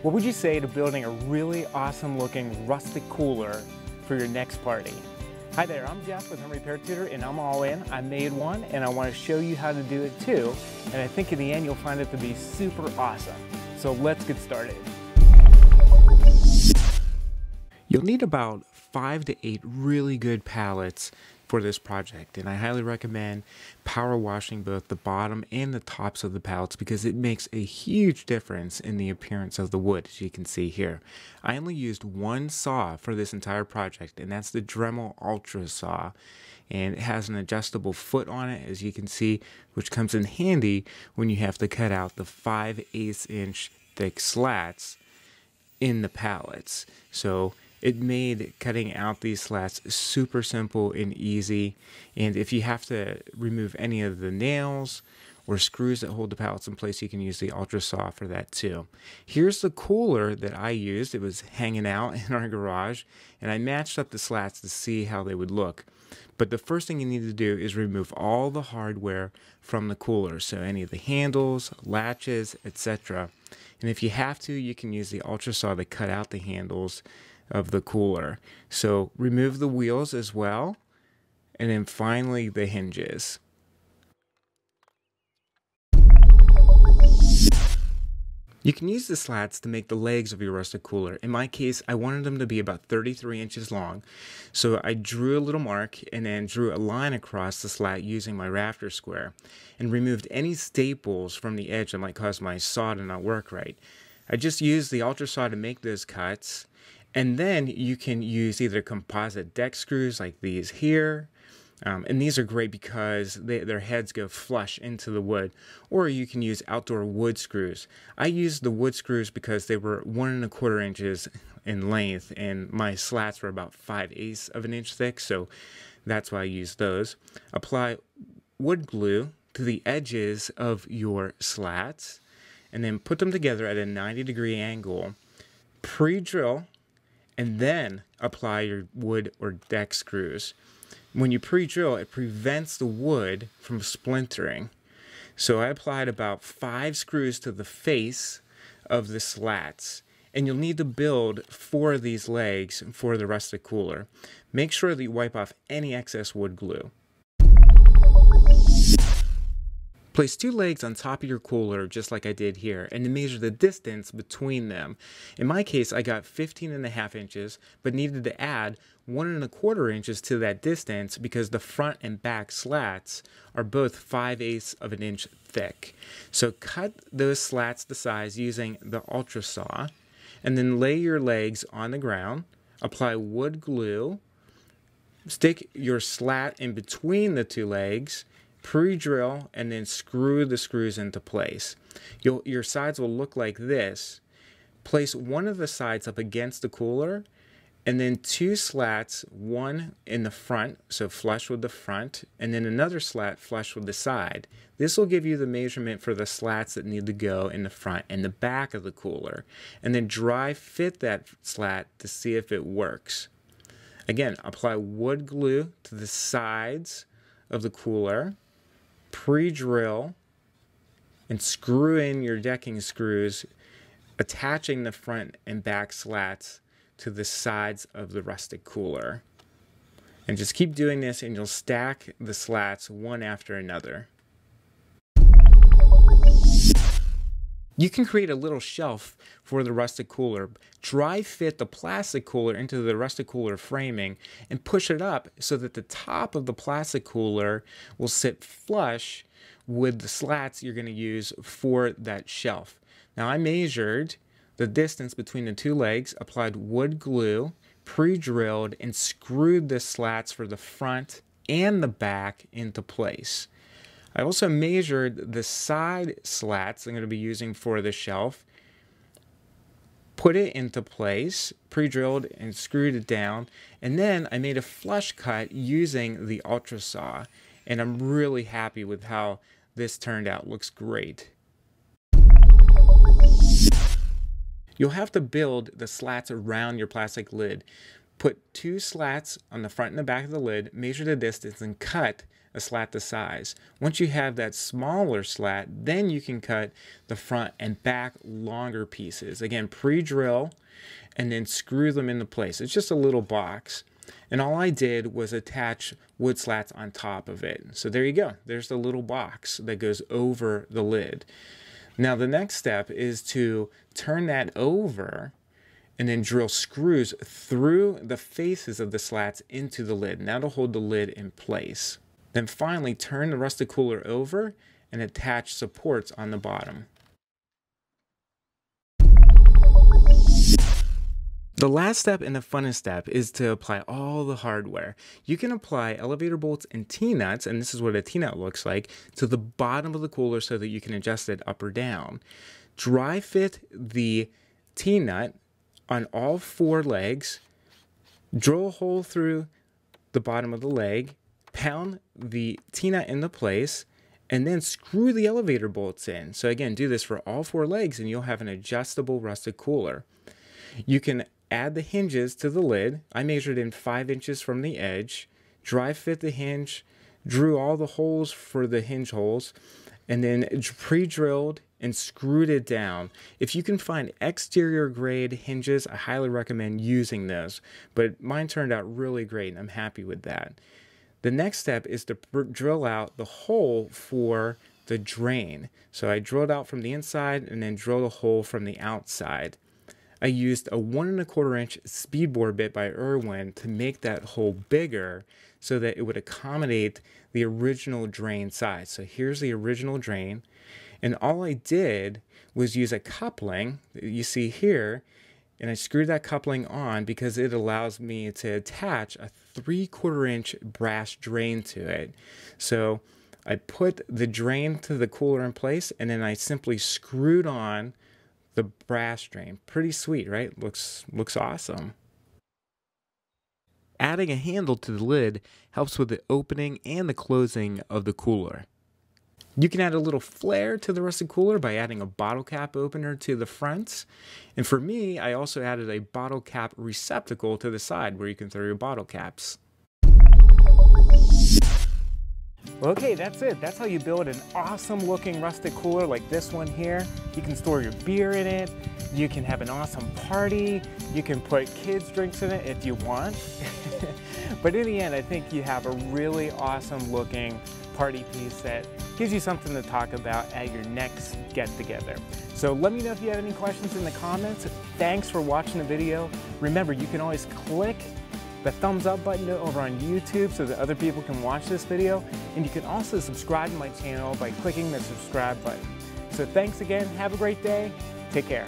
What would you say to building a really awesome looking rustic cooler for your next party? Hi there, I'm Jeff with Home Repair Tutor and I'm all in. I made one and I want to show you how to do it too. And I think in the end you'll find it to be super awesome. So let's get started. You'll need about 5 to 8 really good pallets for this project, and I highly recommend power washing both the bottom and the tops of the pallets because it makes a huge difference in the appearance of the wood, as you can see here. I only used one saw for this entire project, and that's the Dremel Ultra Saw, and it has an adjustable foot on it, as you can see, which comes in handy when you have to cut out the 5/8 inch thick slats in the pallets. So it made cutting out these slats super simple and easy. And if you have to remove any of the nails or screws that hold the pallets in place, you can use the Ultra Saw for that too. Here's the cooler that I used. It was hanging out in our garage, and I matched up the slats to see how they would look. But the first thing you need to do is remove all the hardware from the cooler, so any of the handles, latches, etc. And if you have to, you can use the Ultra Saw to cut out the handles of the cooler. So remove the wheels as well, and then finally the hinges. You can use the slats to make the legs of your rustic cooler. In my case, I wanted them to be about 33 inches long. So I drew a little mark and then drew a line across the slat using my rafter square and removed any staples from the edge that might cause my saw to not work right. I just used the Ultra Saw to make those cuts. And then you can use either composite deck screws like these here. And these are great because their heads go flush into the wood. Or you can use outdoor wood screws. I used the wood screws because they were 1 1/4 inches in length and my slats were about 5/8 of an inch thick. So that's why I used those. Apply wood glue to the edges of your slats and then put them together at a 90-degree angle. Pre-drill and then apply your wood or deck screws. When you pre-drill, it prevents the wood from splintering. So I applied about 5 screws to the face of the slats. And you'll need to build 4 of these legs for the rustic cooler. Make sure that you wipe off any excess wood glue. Place 2 legs on top of your cooler just like I did here and then measure the distance between them. In my case, I got 15.5 inches but needed to add 1 1/4 inches to that distance because the front and back slats are both 5/8 of an inch thick. So cut those slats to size using the Ultra Saw and then lay your legs on the ground, apply wood glue, stick your slat in between the 2 legs, pre-drill, and then screw the screws into place. Your sides will look like this. Place one of the sides up against the cooler and then 2 slats, one in the front, so flush with the front, and then another slat flush with the side. This will give you the measurement for the slats that need to go in the front and the back of the cooler. And then dry fit that slat to see if it works. Again, apply wood glue to the sides of the cooler, pre-drill, and screw in your decking screws, attaching the front and back slats to the sides of the rustic cooler. And just keep doing this and you'll stack the slats one after another. You can create a little shelf for the rustic cooler. Dry fit the plastic cooler into the rustic cooler framing and push it up so that the top of the plastic cooler will sit flush with the slats you're going to use for that shelf. Now I measured the distance between the 2 legs, applied wood glue, pre-drilled, and screwed the slats for the front and the back into place. I also measured the side slats I'm going to be using for the shelf, put it into place, pre-drilled and screwed it down, and then I made a flush cut using the Ultra Saw, and I'm really happy with how this turned out. Looks great. You'll have to build the slats around your plastic lid. Put 2 slats on the front and the back of the lid, measure the distance, and cut a slat the size. Once you have that smaller slat, then you can cut the front and back longer pieces. Again, pre-drill and then screw them into place. It's just a little box. And all I did was attach wood slats on top of it. So there you go. There's the little box that goes over the lid. Now the next step is to turn that over and then drill screws through the faces of the slats into the lid. And that'll hold the lid in place. Then finally turn the Rustic cooler over and attach supports on the bottom. The last step and the funnest step is to apply all the hardware. You can apply elevator bolts and T-nuts, and this is what a T-nut looks like, to the bottom of the cooler so that you can adjust it up or down. Dry fit the T-nut on all 4 legs, drill a hole through the bottom of the leg, pound the T-nut into place, and then screw the elevator bolts in. So again, do this for all 4 legs and you'll have an adjustable Rustic cooler. You can add the hinges to the lid. I measured in 5 inches from the edge, dry fit the hinge, drew all the holes for the hinge holes, and then pre-drilled and screwed it down. If you can find exterior grade hinges, I highly recommend using those, but mine turned out really great and I'm happy with that. The next step is to drill out the hole for the drain. So I drilled out from the inside and then drilled a hole from the outside. I used a 1 1/4 inch speed bore bit by Irwin to make that hole bigger so that it would accommodate the original drain size. So here's the original drain, and all I did was use a coupling that you see here, and I screwed that coupling on because it allows me to attach a 3/4 inch brass drain to it. So I put the drain to the cooler in place, and then I simply screwed on the brass drain. Pretty sweet, right? Looks awesome. Adding a handle to the lid helps with the opening and the closing of the cooler. You can add a little flair to the Rustic cooler by adding a bottle cap opener to the fronts. And for me, I also added a bottle cap receptacle to the side where you can throw your bottle caps. Well, okay, that's it. That's how you build an awesome looking Rustic cooler like this one here. You can store your beer in it. You can have an awesome party. You can put kids' drinks in it if you want. But in the end, I think you have a really awesome looking party piece that gives you something to talk about at your next get-together. So let me know if you have any questions in the comments. Thanks for watching the video. Remember, you can always click the thumbs up button over on YouTube so that other people can watch this video. And you can also subscribe to my channel by clicking the subscribe button. So thanks again. Have a great day. Take care.